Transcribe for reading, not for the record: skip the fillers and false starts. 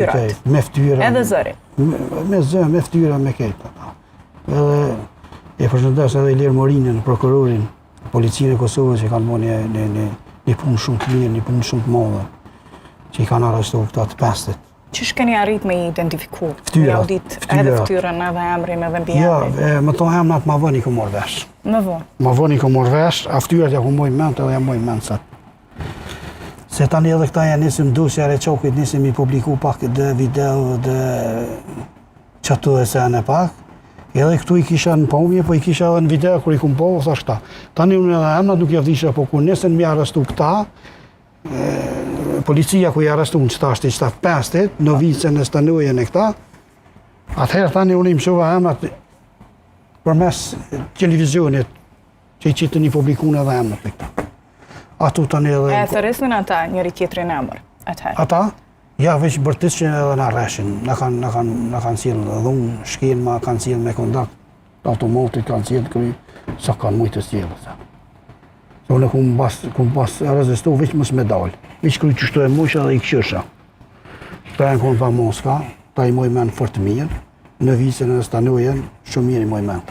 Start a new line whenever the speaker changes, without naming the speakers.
Fyrat. Me ftyra.
Edhe zëri.
Me zë, me ftyra, me këtë. Edhe e përshëndes edhe Ilir Morinën, prokurorin, policinë e Kosovës që kanë bërë një punë shumë të mirë, një punë shumë të madhe, që i kanë arrestuar këta të pestit.
Çish keni arrit me identifiku?
Ftyrat.
Me audit edhe ftyrën, edhe emrin, edhe mbi emrin?
Ja, më thonë emnat ma vëni ku morë vesh.
Më vonë.
Ma vëni ku morë vesh, a ftyrat ja ku moj ment edhe ja moj ment sot. Se tani edhe këta janë nisim dosja Reçokit, nisim i publiku pak dhe video dhe qëtu e se në pak. Edhe këtu i kisha në pomje, po i kisha edhe në video kër i kumë po, thash këta. Tani unë edhe emnat nuk javdisha, po kur nesën mi arrestu këta, policia ku i arrestu në qëta është i qëta pestit, në vicën e stanojen e këta, atëherë tani unë i mësova emnat përmes televizionit, që i qitë një publikun edhe emnat e këta. Atu tani edhe...
E thërrisnin ata njëri tjetrin emër, atëherë?
Ata? Ja, veç bërtis që edhe në arreshin. Në kanë cilë dhunë, shkenë ma kanë cilë me kontakt, automatit kanë cilë këri, sa kanë mujtë të cilë. So në kumë pas rezistu, veç mësë me dalë. Veç kërë qështu e mujshë edhe i këshësha. Ta e në konë pa Moska, ta i moj menë fort mirë, në vicën e stanojen, shumë mirë i moj menë.